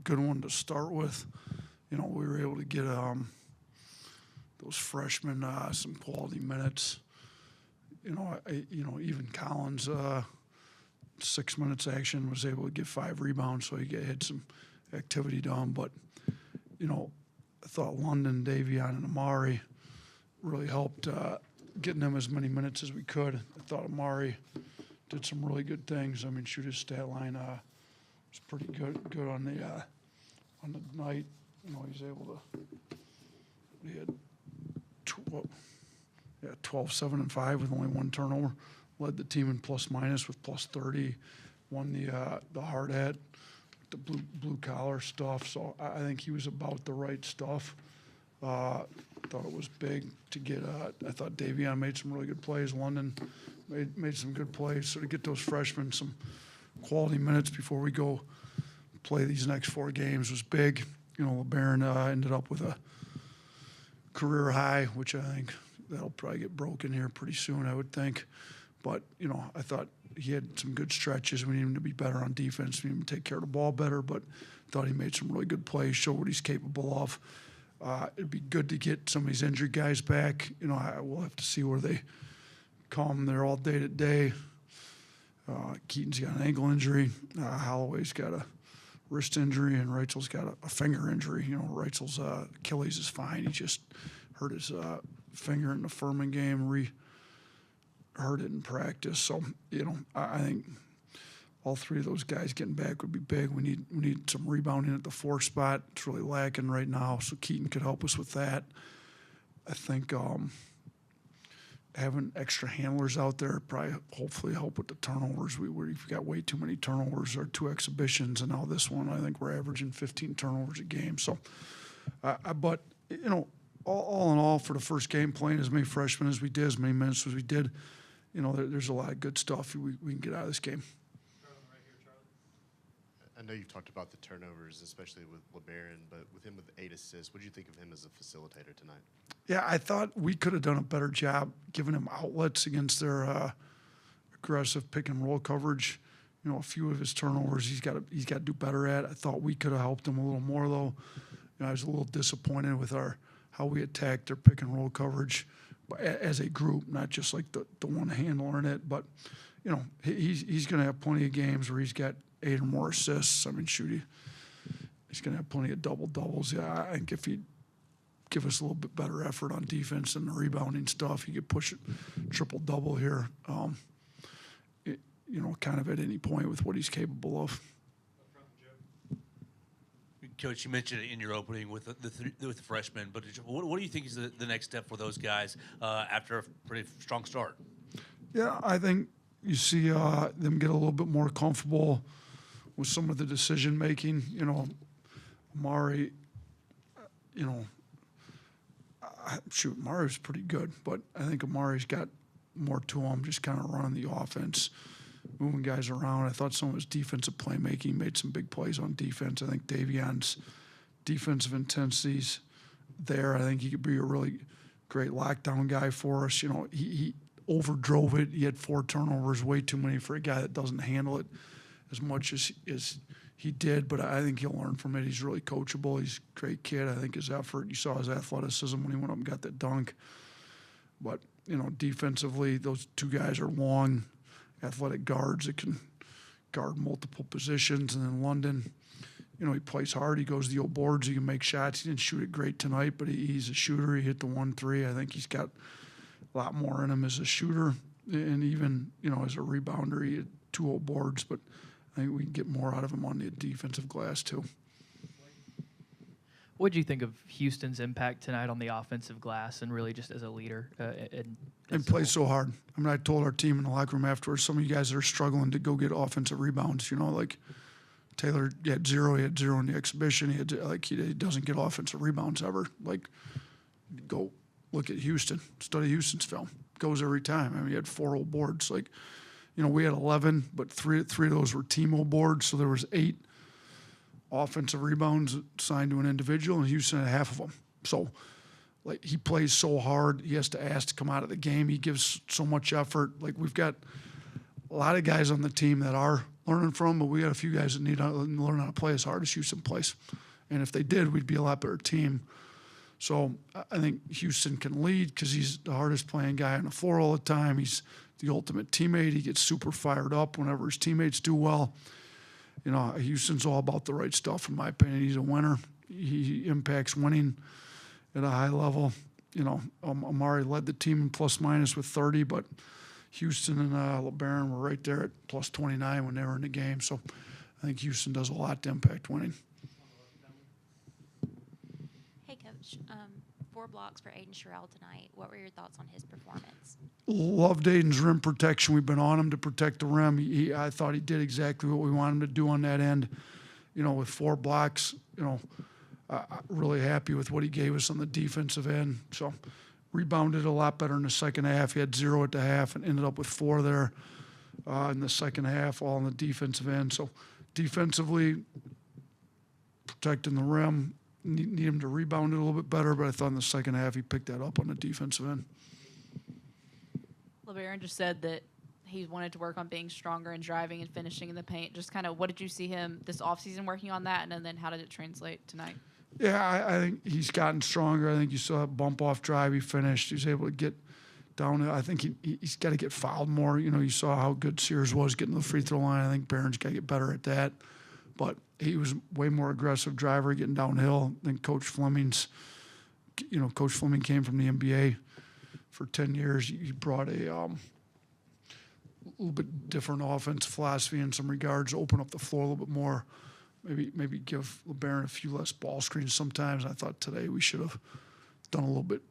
good one to start with. You know, we were able to get those freshmen some quality minutes. You know, even Collins, 6 minutes action, was able to get 5 rebounds, so he had some activity done. But, you know, I thought London, Davion, and Amari really helped getting them as many minutes as we could. I thought Amari did some really good things. I mean, shoot, his stat line was pretty good on the night. You know, he's able to. He had 12, 7, and 5 with only 1 turnover. Led the team in plus minus with plus 30. Won the hard hat, the blue collar stuff. So I think he was about the right stuff. Thought it was big to get. I thought Davion made some really good plays. London made some good plays. So to get those freshmen some quality minutes before we go play these next 4 games was big. You know, LeBaron ended up with a career high, which I think that'll probably get broken here pretty soon, I would think. But, you know, I thought he had some good stretches. We need him to be better on defense. We need him to take care of the ball better, but thought he made some really good plays, showed what he's capable of. It'd be good to get some of these injured guys back. You know, we'll have to see where they come. They're all day to day. Keaton's got an ankle injury. Holloway's got a wrist injury, and Reitzel's got a finger injury. You know, Reitzel's Achilles is fine. He just hurt his finger in the Furman game, hurt it in practice. So, you know, I think all 3 of those guys getting back would be big. We need some rebounding at the 4 spot. It's really lacking right now, so Keaton could help us with that. I think having extra handlers out there probably hopefully help with the turnovers. We've got way too many turnovers. Our 2 exhibitions, and now this one, I think we're averaging 15 turnovers a game. So, but, you know, all in all, for the first game, playing as many freshmen as we did, as many minutes as we did, you know, there's a lot of good stuff we can get out of this game. I know you've talked about the turnovers, especially with LeBaron, but with him with 8 assists, what do you think of him as a facilitator tonight? Yeah, I thought we could have done a better job giving him outlets against their aggressive pick and roll coverage. You know, a few of his turnovers he's got to do better at. I thought we could have helped him a little more, though. You know, I was a little disappointed with how we attacked their pick and roll coverage as a group, not just like the one handler in it. But, you know, he's going to have plenty of games where he's got 8 or more assists. I mean, shoot, he's going to have plenty of double-doubles. Yeah, I think if he'd give us a little bit better effort on defense and the rebounding stuff, he could push it triple-double here, you know, kind of at any point with what he's capable of. Coach, you mentioned it in your opening with the freshmen, but what do you think is the next step for those guys after a pretty strong start? Yeah, I think you see them get a little bit more comfortable with some of the decision-making. You know, Amari, you know, Amari was pretty good, but I think Amari's got more to him, just kind of running the offense, moving guys around. I thought some of his defensive playmaking made some big plays on defense. I think Davion's defensive intensity's there. I think he could be a really great lockdown guy for us. You know, he overdrove it. He had 4 turnovers, way too many for a guy that doesn't handle it as much as he did, but I think he'll learn from it. He's really coachable. He's a great kid. I think his effort, you saw his athleticism when he went up and got that dunk. But, you know, defensively, those 2 guys are long, athletic guards that can guard multiple positions. And then London, you know, he plays hard. He goes to the old boards. He can make shots. He didn't shoot it great tonight, but he's a shooter. He hit the 1-3. I think he's got a lot more in him as a shooter. And even, you know, as a rebounder, he had 2 old boards. But I think we can get more out of him on the defensive glass, too. What did you think of Houston's impact tonight on the offensive glass and really just as a leader? And plays so hard. I mean, I told our team in the locker room afterwards, some of you guys that are struggling to go get offensive rebounds, you know, like Taylor had 0. He had 0 in the exhibition. He doesn't get offensive rebounds ever. Like, go look at Houston. Study Houston's film. Goes every time. I mean, he had 4 old boards. Like, you know, we had 11, but three of those were team old boards, so there was 8 offensive rebounds assigned to an individual, and Houston had half of them. So, like, he plays so hard. He has to ask to come out of the game. He gives so much effort. Like, we've got a lot of guys on the team that are learning from, but we got a few guys that need to learn how to play as hard as Houston plays. And if they did, we'd be a lot better team. So I think Houston can lead because he's the hardest playing guy on the floor all the time. He's the ultimate teammate. He gets super fired up whenever his teammates do well. You know, Houston's all about the right stuff, in my opinion. He's a winner. He impacts winning at a high level. You know, Amari led the team in plus minus with 30, but Houston and LeBaron were right there at plus 29 when they were in the game. So I think Houston does a lot to impact winning. Hey, Coach. 4 blocks for Aiden Sherrill tonight. What were your thoughts on his performance? Loved Aiden's rim protection. We've been on him to protect the rim. I thought he did exactly what we wanted him to do on that end. You know, with 4 blocks, you know, really happy with what he gave us on the defensive end. So rebounded a lot better in the second half. He had 0 at the half and ended up with 4 there in the second half, all on the defensive end. So defensively, protecting the rim, need him to rebound it a little bit better, but I thought in the second half he picked that up on the defensive end. LeBaron just said that he wanted to work on being stronger and driving and finishing in the paint. Just kind of what did you see him this offseason working on that, and then how did it translate tonight? Yeah, I think he's gotten stronger. I think you saw a bump off drive he finished. He was able to get down. I think he's got to get fouled more. You know, you saw how good Sears was getting to the free throw line. I think Barron's got to get better at that. But he was way more aggressive driver getting downhill than Coach Fleming's. You know, Coach Fleming came from the NBA for 10 years. He brought a little bit different offensive philosophy in some regards, open up the floor a little bit more, maybe give LeBaron a few less ball screens sometimes. I thought today we should have done a little bit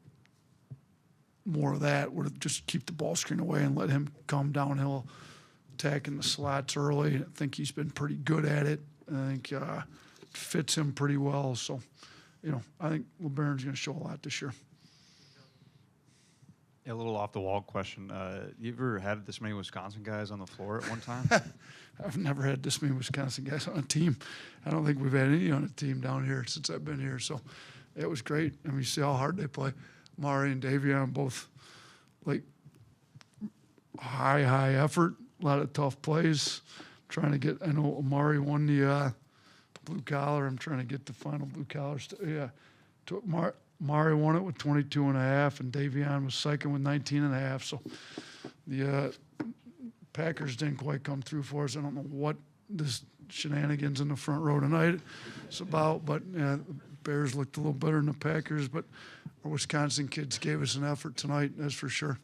more of that, where just keep the ball screen away and let him come downhill, attacking the slots early. I think he's been pretty good at it. I think fits him pretty well. So, you know, I think LeBaron's going to show a lot this year. Yeah, a little off the wall question. You ever had this many Wisconsin guys on the floor at one time? I've never had this many Wisconsin guys on a team. I don't think we've had any on a team down here since I've been here. So it was great. I mean, you see how hard they play. Mari and Davion both, like, high effort, a lot of tough plays. Trying to get, I know Amari won the blue collar. I'm trying to get the final blue collar. Mari won it with 22 and a half, and Davion was second with 19 and a half. So the Packers didn't quite come through for us. I don't know what this shenanigans in the front row tonight is about, but the Bears looked a little better than the Packers. But our Wisconsin kids gave us an effort tonight, that's for sure.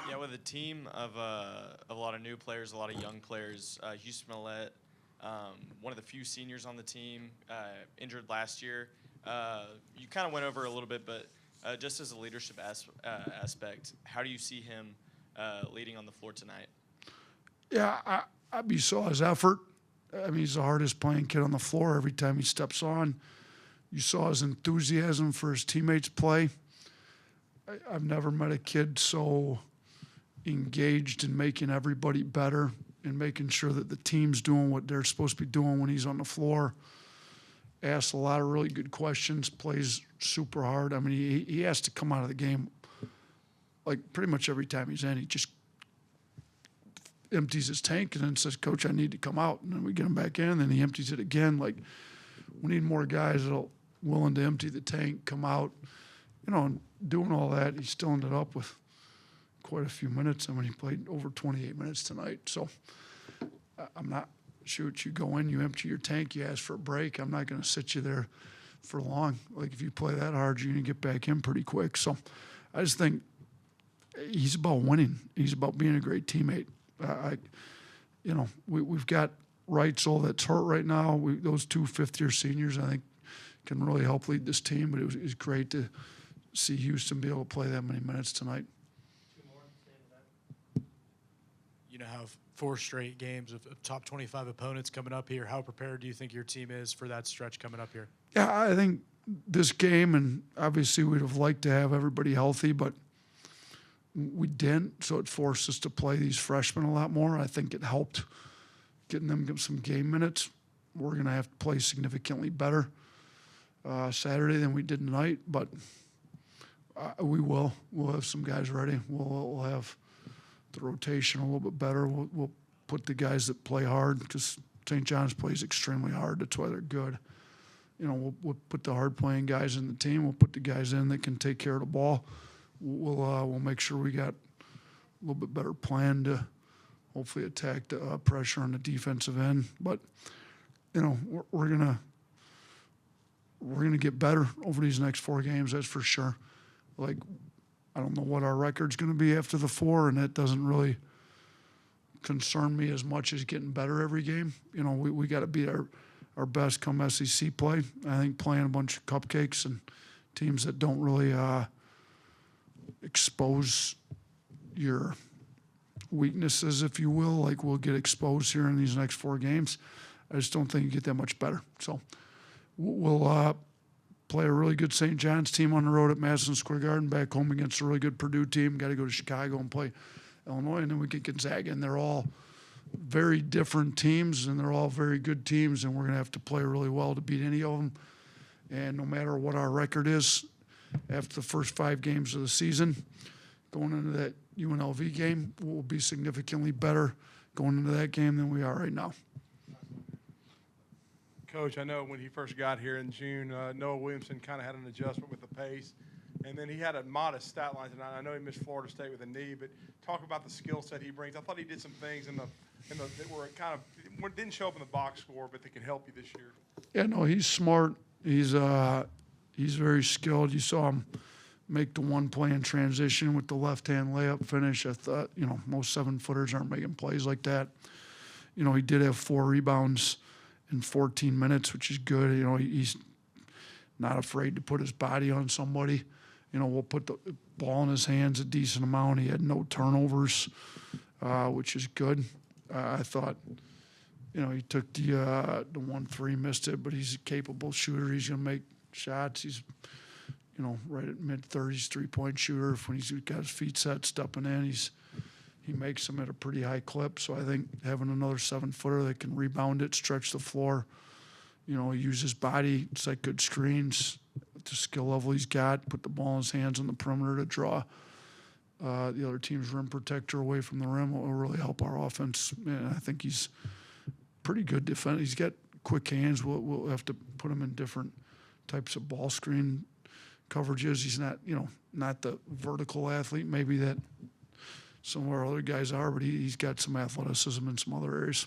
Yeah, with a team of a lot of new players, a lot of young players, Houston Millette, one of the few seniors on the team, injured last year. You kind of went over a little bit, but just as a leadership aspect, how do you see him leading on the floor tonight? Yeah, you saw his effort. I mean, he's the hardest playing kid on the floor every time he steps on. You saw his enthusiasm for his teammates' play. I've never met a kid so engaged in making everybody better and making sure that the team's doing what they're supposed to be doing when he's on the floor. Asks a lot of really good questions, plays super hard. I mean, he has to come out of the game, like, pretty much every time he's in. He just empties his tank and then says, Coach, I need to come out. And then we get him back in, and then he empties it again. Like, we need more guys that are willing to empty the tank, come out. You know, and doing all that, he still ended up with quite a few minutes. I mean, he played over 28 minutes tonight. So I'm not, shoot, you go in, you empty your tank, you ask for a break. I'm not going to sit you there for long. Like, if you play that hard, you're going to get back in pretty quick. So I just think he's about winning. He's about being a great teammate. You know, we've got Reitzel that's hurt right now. Those 2 fifth-year seniors, I think, can really help lead this team. But it was great to see Houston be able to play that many minutes tonight. You know, have 4 straight games of top 25 opponents coming up here. How prepared do you think your team is for that stretch coming up here? Yeah, I think this game, and obviously we'd have liked to have everybody healthy, but we didn't, so it forced us to play these freshmen a lot more. I think it helped getting them some game minutes. We're going to have to play significantly better Saturday than we did tonight, but we will. We'll have some guys ready. We'll have the rotation a little bit better. We'll put the guys that play hard, because St. John's plays extremely hard. That's why they're good. You know, we'll put the hard playing guys in the team. We'll put the guys in that can take care of the ball. We'll make sure we got a little bit better plan to hopefully attack the pressure on the defensive end. But you know, we're gonna get better over these next 4 games. That's for sure. Like, I don't know what our record's gonna be after the 4, and that doesn't really concern me as much as getting better every game. You know, we got to beat our best come SEC play. I think playing a bunch of cupcakes and teams that don't really expose your weaknesses, if you will, like we'll get exposed here in these next 4 games. I just don't think you get that much better. So we'll play a really good St. John's team on the road at Madison Square Garden, back home against a really good Purdue team. Got to go to Chicago and play Illinois, and then we get Gonzaga, and they're all very different teams, and they're all very good teams, and we're going to have to play really well to beat any of them. And no matter what our record is after the first 5 games of the season, going into that UNLV game, we'll be significantly better going into that game than we are right now. Coach, I know when he first got here in June, Noah Williamson kind of had an adjustment with the pace, and then he had a modest stat line tonight. I know he missed Florida State with a knee, but talk about the skill set he brings. I thought he did some things in the that were kind of didn't show up in the box score, but that can help you this year. Yeah, no, he's smart. He's very skilled. You saw him make the one play in transition with the left-hand layup finish. I thought, you know, most 7-footers aren't making plays like that. You know, he did have 4 rebounds in 14 minutes, which is good. You know, he's not afraid to put his body on somebody. You know, we'll put the ball in his hands a decent amount. He had no turnovers, which is good. I thought, you know, he took the 1-3, missed it, but he's a capable shooter. He's going to make shots. He's, you know, right at mid-30s, 3-point shooter. When he's got his feet set, stepping in, he makes them at a pretty high clip. So I think having another 7-footer that can rebound it, stretch the floor, you know, use his body, set good screens, the skill level he's got, put the ball in his hands on the perimeter to draw the other team's rim protector away from the rim will really help our offense. And I think he's pretty good defender. He's got quick hands. We'll have to put him in different types of ball screen coverages. He's not, you know, not the vertical athlete maybe that some of our other guys are, but he's got some athleticism in some other areas.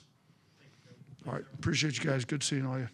All right, appreciate you guys. Good seeing all you.